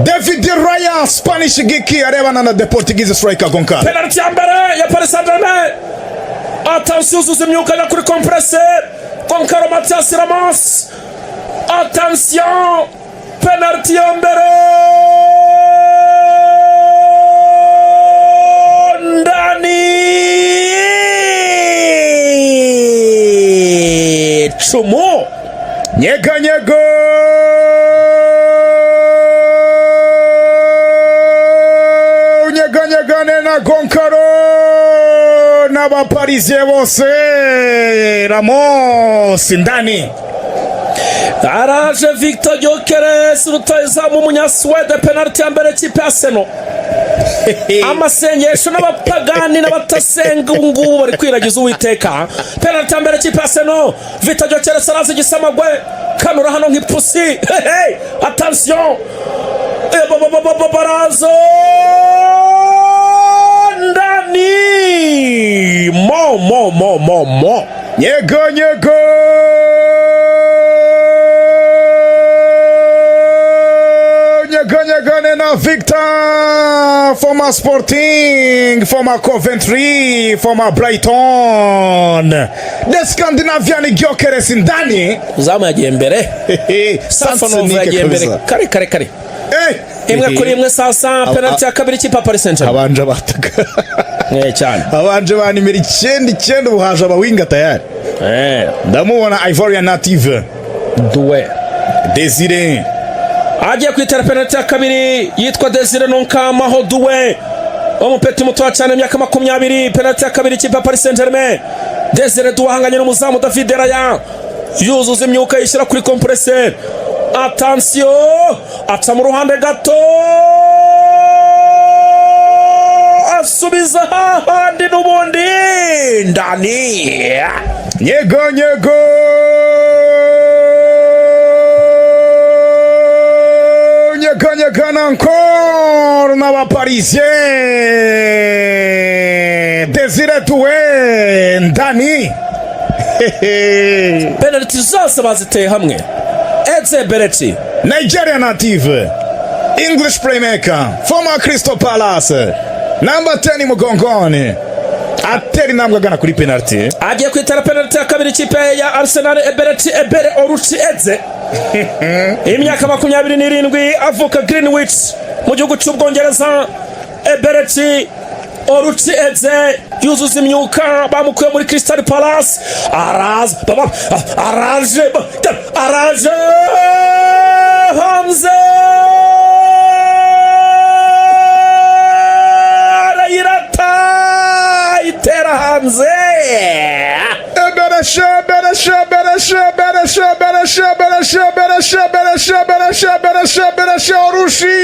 David Raya Spanish giki arebana na The Portuguese striker Goncalo. Penalty ya mbere ya Paris Saint-Germain. Attention uzuza imyuka ya kuri compresseur. Goncalo Matias Ramos. Attention. Penalty ya mbere. Ndani. Chumo. Nyega na Goncalo n'aba Parisien bose. Ramos ndani. Araje Victor Gyökeres rutayizamu umunyaswede. Penalty ya mbere kipe Arsenal. Amasengesho n'abapagani n'abatasenga ubungubu bari kwiragiza Uwiteka. Penalty ya mbere kipe Arsenal. Victor Gyökeres araza igisamagwe kanura hano nk'ipusi. Attention. Barazo ndani. Mo. Nyega na Victor, former Sporting, former Coventry, former Brighton. The Scandinavian Gyökeres ndani. Zamu yagiye mbere. Safanov yagiye mbere. Kare. Imwe kuri imwe sasa. Penalty ya kabiri kipe Paris Saint-Germain. Abanje bataga. Cyane. Abanje banimira 9 buhaje abawinga tayari. Ndamubona Ivorian native. Doué. Désiré. Agiye kwitera penalty ya kabiri yitwa Désiré Nonkamaho Doué. Umupeti muto cyane imyaka 20. Penalty ya kabiri kipe Paris Saint-Germain. Désiré Doué ahanganye n'umuzamu David Raya. Yuzuza imyuka yishyira kuri compresseur. Attention. Aca mu ruhande gato. Asubiza hahandi n'ubundi ndani. Nyega na encore n'aba Parisien. Désiré Doué ndani. Penalty zose baziteye hamwe. Eze Berechi, Nigeria native, English playmaker, former Crystal Palace, number 10 mugongoni. Ateri nambwa gana kuri penalty. Agiye kwitera penalty ya kabiri kipe ya Arsenal. Ebere Oruchi Eze. Imyaka 27 avuka Greenwich mu gihugu cy'Ubwongereza. Eberechi Oruchi Eze yuzuza imyuka bamukuye muri Crystal Palace. Araje Hamza Rayirata itera Hamza. Beresha Oruchi.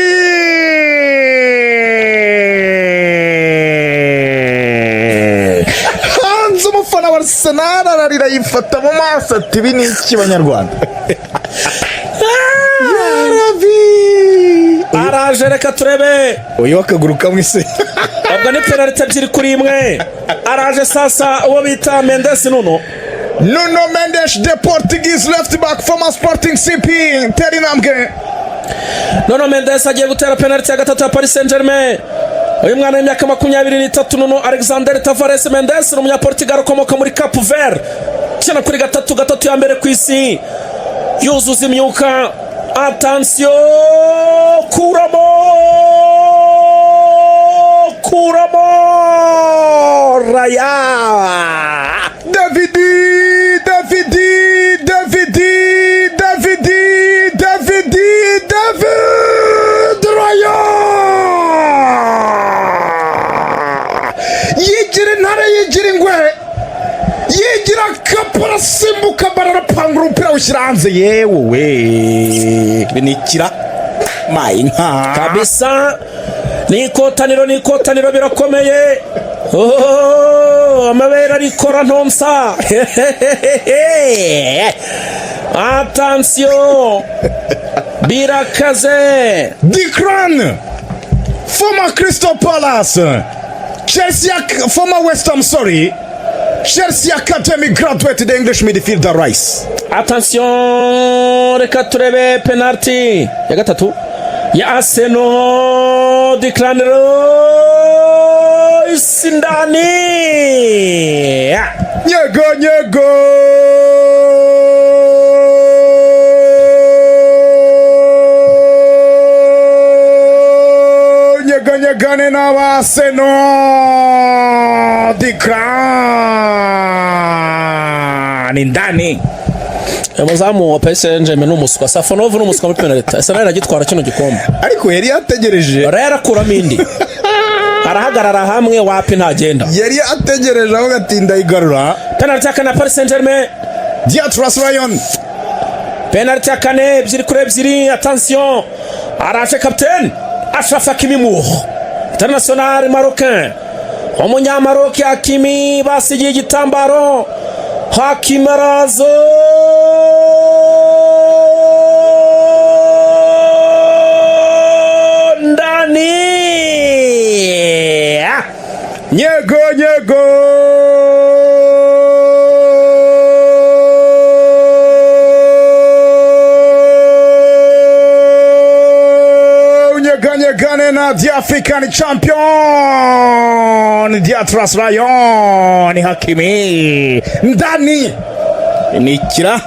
Hanze umufana wa Arsenal ararira yifata mu maso ati ibi ni iki Banyarwanda. Araje reka turebe. Uyu akaguru kamwe se. Ubwo ni penalty 2-1. Araje sasa uwo bita Mendes Nuno Mendes, the Portuguese left back former Sporting CP. Terinamge. Nuno Mendes agiye gutera penalty ya gatatu ya Paris Saint-Germain. Uyu mwana w'imyaka 23 Nuno Alexander Tavares Mendes ni umunyaportugal ukomoka muri Cape Verde. Kina kuri gatatu ya mbere ku isi. Yuzuza imyuka. Attention. Kuramo Raya. David Raya. Yigira ingwe. Yigira kapara simbuka barapangura umupira ushyira hanze. Yewe binikira mayinka kabisa. Nikotaniro birakomeye. Amabera rikora ntonsa. Attention. Birakaze. Dikran, former Crystal Palace, Chelsea, former West Ham, Chelsea Academy graduate, the English midfielder Rice. Attention, reka turebe penalty ya gatatu. ya Arsenal. Declan Rice ndani. Nyego nyeganyegane n'Arsenal. Declan ndani. Umuzamu wa PSG n'umuswa Safonov n'umuswa muri penalty. Ese nawe aragitwara kino gikombe. Ariko yari yategereje. Rero akuramo indi. Arahagarara hamwe wapi ntagenda. Yari ategereje aho gatinda igarura. Penalty ya kane Paris Saint-Germain. Diatras Rayon. Penalty ya kane 2-2. Attention. Araje capitaine Achraf Hakimi Mour. International marocain. Umunyamaroc Hakimi basigiye igitambaro. Hakimi arazo. Ndani. Nyego nyeganyegane na The African champion Diatras Rayon. Hakimi ndani. Nikira.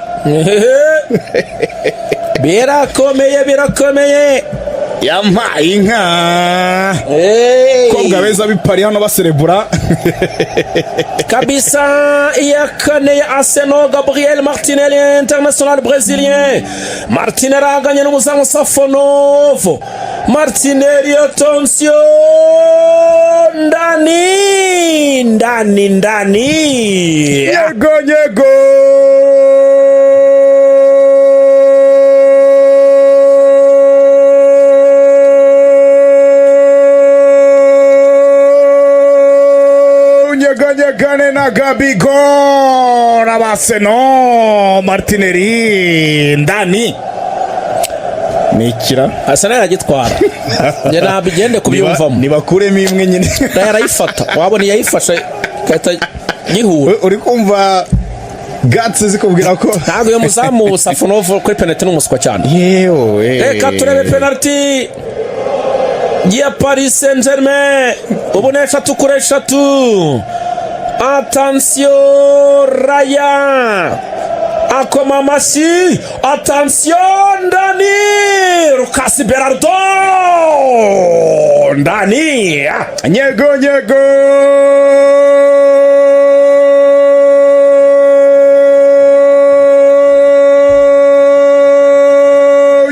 Birakomeye Yampaye inka. Kobwa beza bipari hano baserebura. Kabisa iya kane ya Arsenal. Gabriel Martinelli, international brésilien. Martinelli aganye n'umuzamu Safonov. Martinelli, attention. Ndani. Nyego nyeganyegane na Gabigol Arsenal. Martinelli ndani. Nikira Arsenal aragitwara. Nge nabigende kubyumvamo. Nibakuremo imwe nyine. Yarayifata. Wabona yayifashe kata gihura. Uri kumva Gats zikubwira ko ntabwo yo muzamu Safonov kuri penalty n'umuswa cyane. Reka turebe penalty ya Paris Saint-Germain. Ubu ni 3-3. Attention Raya akoma amashyi. Attention ndani. Lucas Berardo ndani. Nyego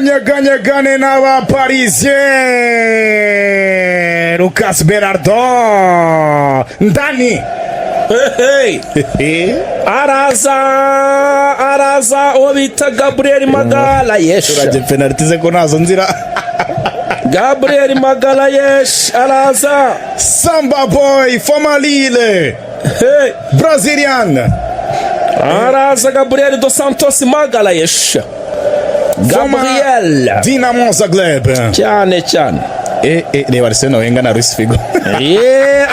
nyeganyegane n'aba Parisien. Lucas Berardo ndani. Araza uwo bita Gabriel Magalhaes. Turaje penalty ze ko nazo nzira. Gabriel Magalhaes araza. Samba boy former Lille. Brazilian. Araza Gabriel dos Santos Magalhaes. Gabriel Dinamo Zagreb. cyane reba Arsenal wenga na Luis Figo.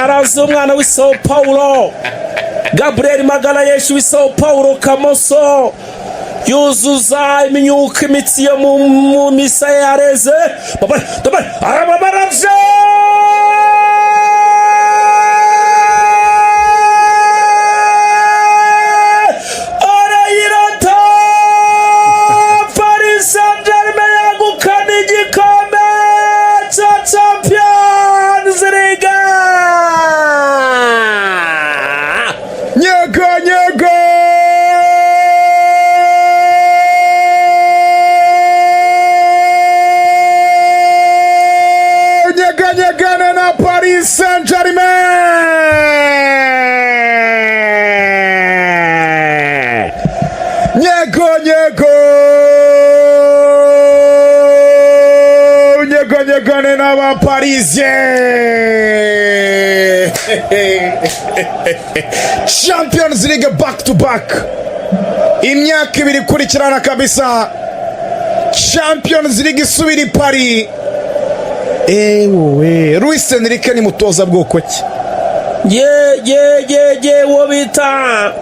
Araza umwana w'i Sao Paulo. Gabriel Magalhaes w'i Sao Paulo Kamoso. Yuzuza imyuka imitsi yo mu misaya yareze. Arababaraje. Nyeganyegane na Paris Saint-Germain. Nyeganyegane na ba Parisien. Champions League back to back. Imyaka ibiri kurikirana kabisa. Champions League isubira i Paris. Luis Enrique ni mutoza bwoko ki? uwo bita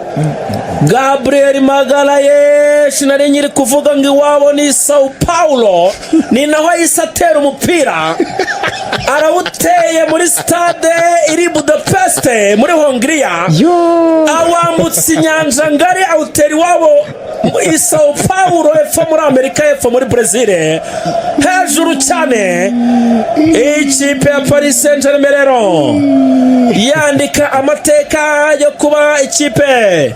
Gabriel Magalhaes nari nyiri kuvuga ngo iwabo ni Sao Paulo, ni naho yahise atera umupira arawuteye muri stade iri Budapest muri Hongria, awambutse inyanja ngari awutera iwabo i Sao Paulo epfo muri Amerika, epfo muri Brazil, hejuru cyane. Ikipe ya Paris Saint-Germain rero yandika amateka yo kuba ikipe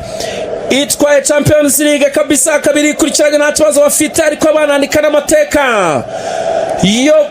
itwaye Champions League kabisa, kabiri kurikiranye nta kibazo bafite, ariko banandika n'amateka yo